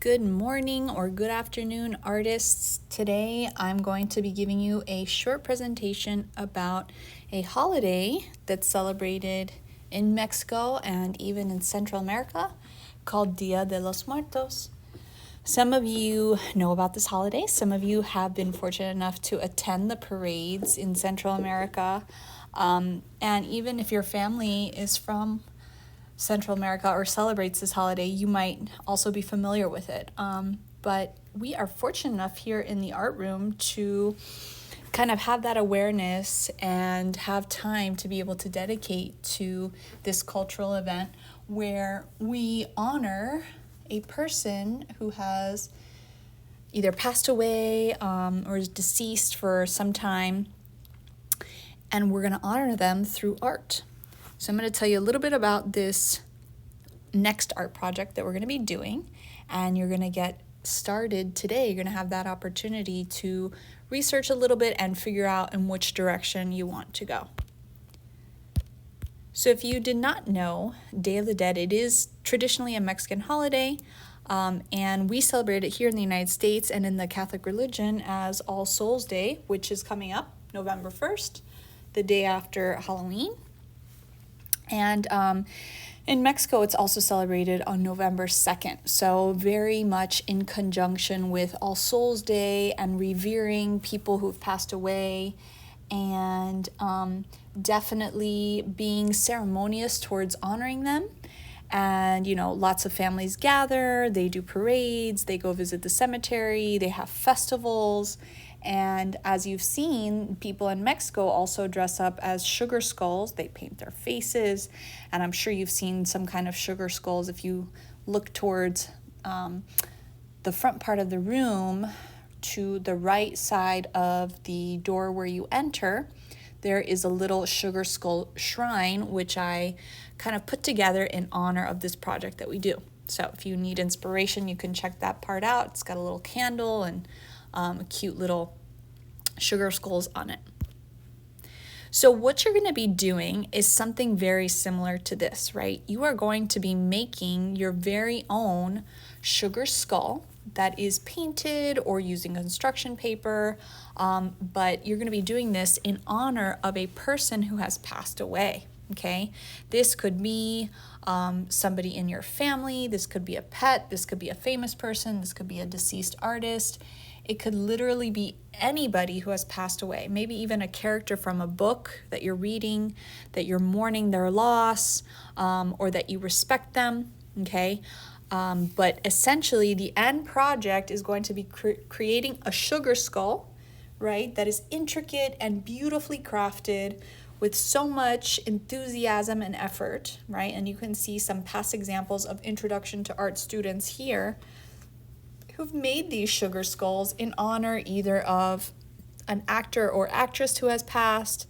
Good morning or good afternoon, artists. Today I'm going to be giving you a short presentation about a holiday that's celebrated in Mexico and even in Central America called Dia de los Muertos. Some of you know about this holiday. Some of you have been fortunate enough to attend the parades in Central America. And even if your family is from Central America or celebrates this holiday, you might also be familiar with it. But we are fortunate enough here in the art room to kind of have that awareness and have time to be able to dedicate to this cultural event where we honor a person who has either passed away or is deceased for some time, and we're going to honor them through art. So I'm going to tell you a little bit about this next art project that we're going to be doing, and you're going to get started today. You're going to have that opportunity to research a little bit and figure out in which direction you want to go. So if you did not know, Day of the Dead, it is traditionally a Mexican holiday, and we celebrate it here in the United States and in the Catholic religion as All Souls Day, which is coming up November 1st, the day after Halloween. And in Mexico, it's also celebrated on November 2nd. So very much in conjunction with All Souls Day and revering people who've passed away, and definitely being ceremonious towards honoring them. And, lots of families gather, they do parades, they go visit the cemetery, they have festivals. And as you've seen, people in Mexico also dress up as sugar skulls. They paint their faces, and I'm sure you've seen some kind of sugar skulls. If you look towards the front part of the room to the right side of the door where you enter, there is a little sugar skull shrine, which I kind of put together in honor of this project that we do. So if you need inspiration, you can check that part out. It's got a little candle and a cute little sugar skulls on it. So what you're going to be doing is something very similar to this, right? You are going to be making your very own sugar skull that is painted or using construction paper, but you're going to be doing this in honor of a person who has passed away. Okay, this could be somebody in your family, this could be a pet, this could be a famous person, this could be a deceased artist. It could literally be anybody who has passed away, maybe even a character from a book that you're reading, that you're mourning their loss, or that you respect them, okay? But essentially, the end project is going to be creating a sugar skull, right, that is intricate and beautifully crafted with so much enthusiasm and effort, right? And you can see some past examples of introduction to art students here who've made these sugar skulls in honor either of an actor or actress who has passed,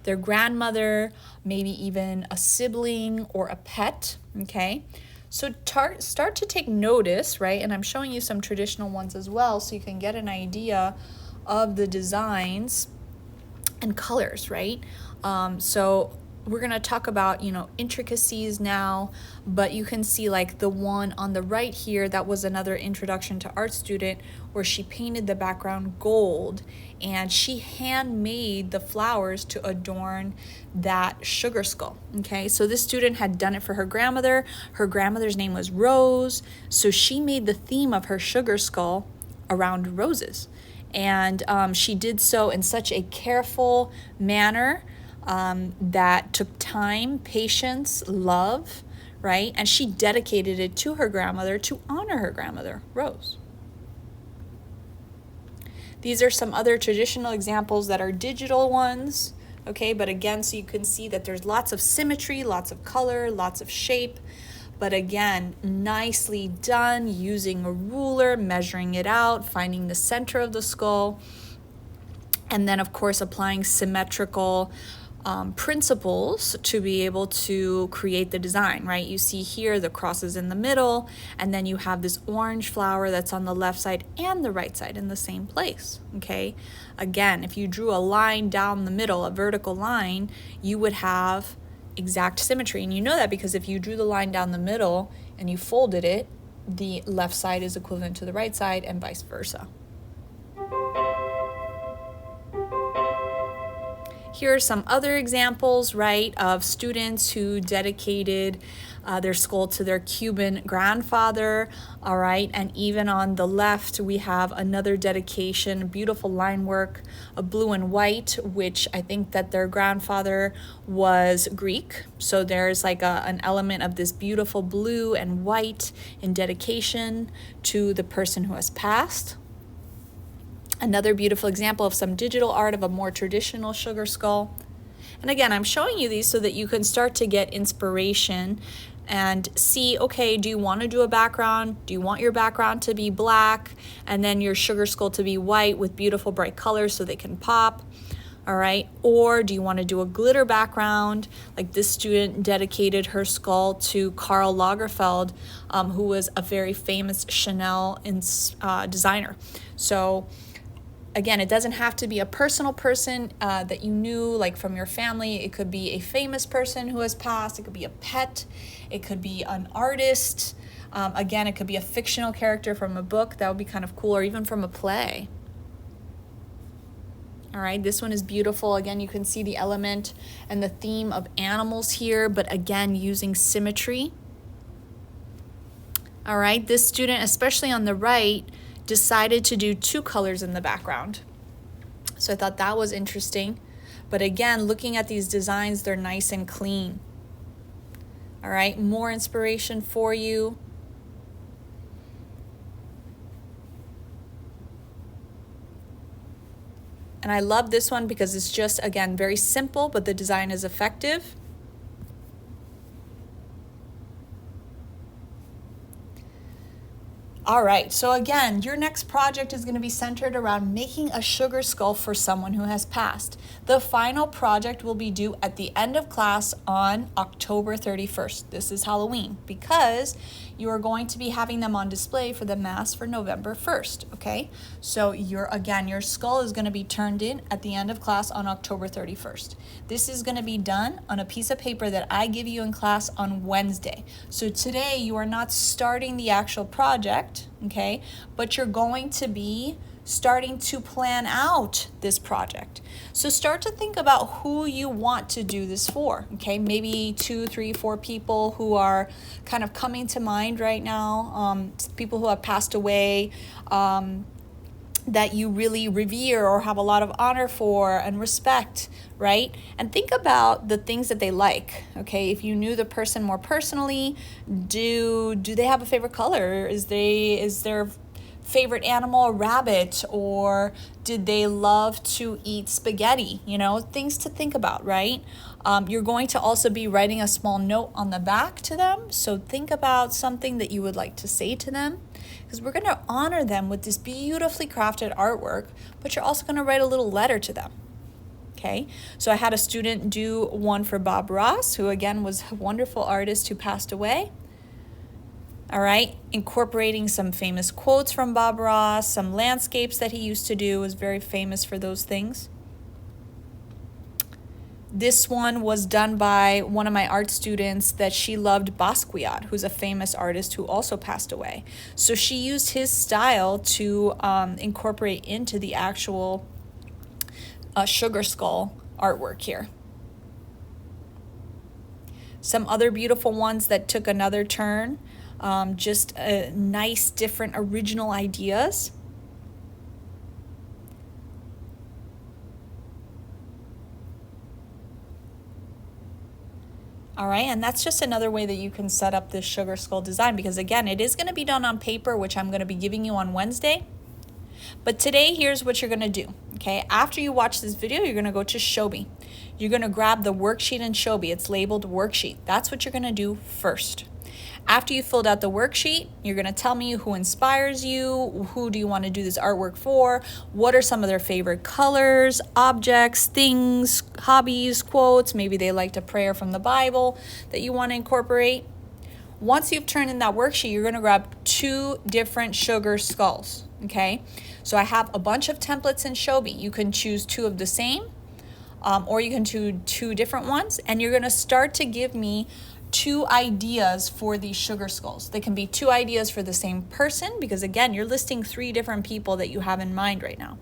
their grandmother, maybe even a sibling or a pet, okay? So start to take notice, right? And I'm showing you some traditional ones as well so you can get an idea of the designs and colors, right? So we're going to talk about, intricacies now, but you can see like the one on the right here, that was another introduction to art student where she painted the background gold and she handmade the flowers to adorn that sugar skull. Okay, so this student had done it for her grandmother. Her grandmother's name was Rose, so she made the theme of her sugar skull around roses. And she did so in such a careful manner that took time, patience, love, right? And she dedicated it to her grandmother to honor her grandmother, Rose. These are some other traditional examples that are digital ones, okay? But again, so you can see that there's lots of symmetry, lots of color, lots of shape. But again, nicely done using a ruler, measuring it out, finding the center of the skull, and then of course applying symmetrical principles to be able to create the design, right? You see here the crosses in the middle, and then you have this orange flower that's on the left side and the right side in the same place, okay? Again, if you drew a line down the middle, a vertical line, you would have exact symmetry. And you know that because if you drew the line down the middle and you folded it, the left side is equivalent to the right side and vice versa. Here are some other examples, right, of students who dedicated their skull to their Cuban grandfather, all right, and even on the left we have another dedication, beautiful line work of blue and white, which I think that their grandfather was Greek, so there's like an element of this beautiful blue and white in dedication to the person who has passed. Another beautiful example of some digital art of a more traditional sugar skull. And again, I'm showing you these so that you can start to get inspiration and see, okay, do you want to do a background? Do you want your background to be black and then your sugar skull to be white with beautiful bright colors so they can pop? All right, or do you want to do a glitter background? Like this student dedicated her skull to Karl Lagerfeld, who was a very famous Chanel designer. So again, it doesn't have to be a personal person that you knew, like from your family. It could be a famous person who has passed. It could be a pet. It could be an artist. Again, it could be a fictional character from a book. That would be kind of cool, or even from a play. All right, this one is beautiful. Again, you can see the element and the theme of animals here, but again, using symmetry. All right, this student, especially on the right, decided to do two colors in the background. So I thought that was interesting. But again, looking at these designs, they're nice and clean. All right, more inspiration for you. And I love this one because it's just, again, very simple, but the design is effective. All right, so again, your next project is going to be centered around making a sugar skull for someone who has passed. The final project will be due at the end of class on October 31st. This is Halloween because you are going to be having them on display for the Mass for November 1st, okay? So your skull is going to be turned in at the end of class on October 31st. This is going to be done on a piece of paper that I give you in class on Wednesday. So today you are not starting the actual project, okay, but you're going to be starting to plan out this project. So start to think about who you want to do this for, okay? Maybe 2, 3, 4 people who are kind of coming to mind right now, people who have passed away, that you really revere or have a lot of honor for and respect, right? And think about the things that they like, okay? If you knew the person more personally, do they have a favorite color? Is their favorite animal a rabbit, or did they love to eat spaghetti? You know, things to think about, right? You're going to also be writing a small note on the back to them, so think about something that you would like to say to them, because we're going to honor them with this beautifully crafted artwork, but you're also going to write a little letter to them. Okay, so I had a student do one for Bob Ross, who again was a wonderful artist who passed away. All right, incorporating some famous quotes from Bob Ross, some landscapes that he used to do, was very famous for those things. This one was done by one of my art students that she loved, Basquiat, who's a famous artist who also passed away. So she used his style to incorporate into the actual sugar skull artwork here. Some other beautiful ones that took another turn, just nice, different, original ideas. All right, and that's just another way that you can set up this sugar skull design, because again, it is going to be done on paper, which I'm going to be giving you on Wednesday. But today, here's what you're going to do, okay? After you watch this video, you're going to go to Shobi. You're going to grab the worksheet in Shobi. It's labeled worksheet. That's what you're going to do first. After you filled out the worksheet, you're going to tell me who inspires you, who do you want to do this artwork for, what are some of their favorite colors, objects, things, hobbies, quotes, maybe they liked a prayer from the Bible that you want to incorporate. Once you've turned in that worksheet, you're going to grab 2 different sugar skulls, okay? So I have a bunch of templates in Shobi. You can choose 2 of the same, or you can do 2 different ones, and you're going to start to give me 2 ideas for these sugar skulls. They can be 2 ideas for the same person, because again, you're listing 3 different people that you have in mind right now.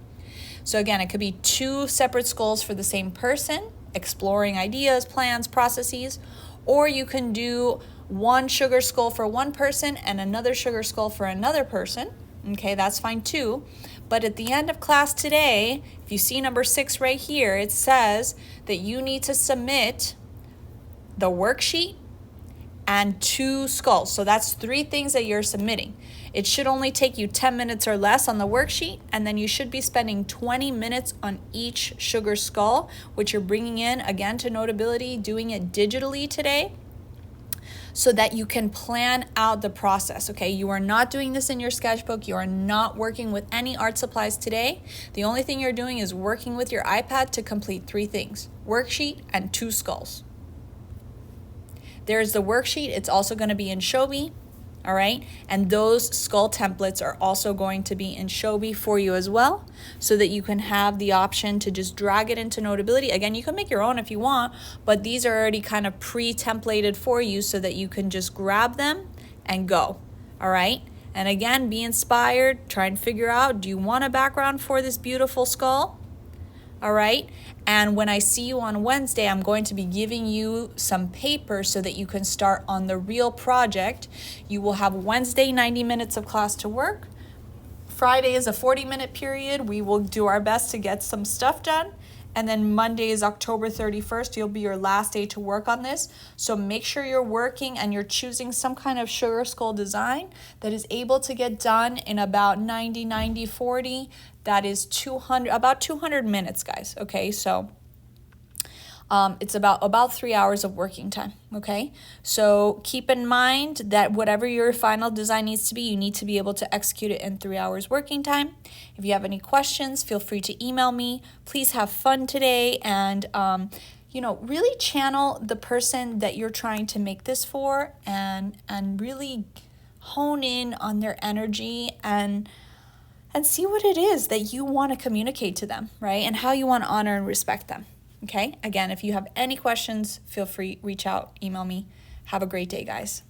So again, it could be 2 separate skulls for the same person, exploring ideas, plans, processes, or you can do 1 sugar skull for one person and another sugar skull for another person. Okay, that's fine too. But at the end of class today, if you see number 6 right here, it says that you need to submit the worksheet and 2 skulls. So that's 3 things that you're submitting. It should only take you 10 minutes or less on the worksheet, and then you should be spending 20 minutes on each sugar skull, which you're bringing in again to Notability, doing it digitally today, so that you can plan out the process, okay? You are not doing this in your sketchbook. You are not working with any art supplies today. The only thing you're doing is working with your iPad to complete 3 things: worksheet and 2 skulls. There's the worksheet. It's also going to be in Shobi, all right? And those skull templates are also going to be in Shobi for you as well, so that you can have the option to just drag it into Notability. Again, you can make your own if you want, but these are already kind of pre-templated for you so that you can just grab them and go, all right? And again, be inspired. Try and figure out, do you want a background for this beautiful skull? All right, and when I see you on Wednesday, I'm going to be giving you some paper so that you can start on the real project. You will have Wednesday 90 minutes of class to work. Friday is a 40-minute period. We will do our best to get some stuff done. And then Monday is October 31st. You'll be your last day to work on this. So make sure you're working and you're choosing some kind of sugar skull design that is able to get done in about 90, 90, 40. That is about 200 minutes, guys. Okay, so it's about 3 hours of working time, okay? So keep in mind that whatever your final design needs to be, you need to be able to execute it in 3 hours working time. If you have any questions, feel free to email me. Please have fun today, and really channel the person that you're trying to make this for, and really hone in on their energy and see what it is that you want to communicate to them, right? And how you want to honor and respect them. Okay, again, if you have any questions, feel free, reach out, email me. Have a great day, guys.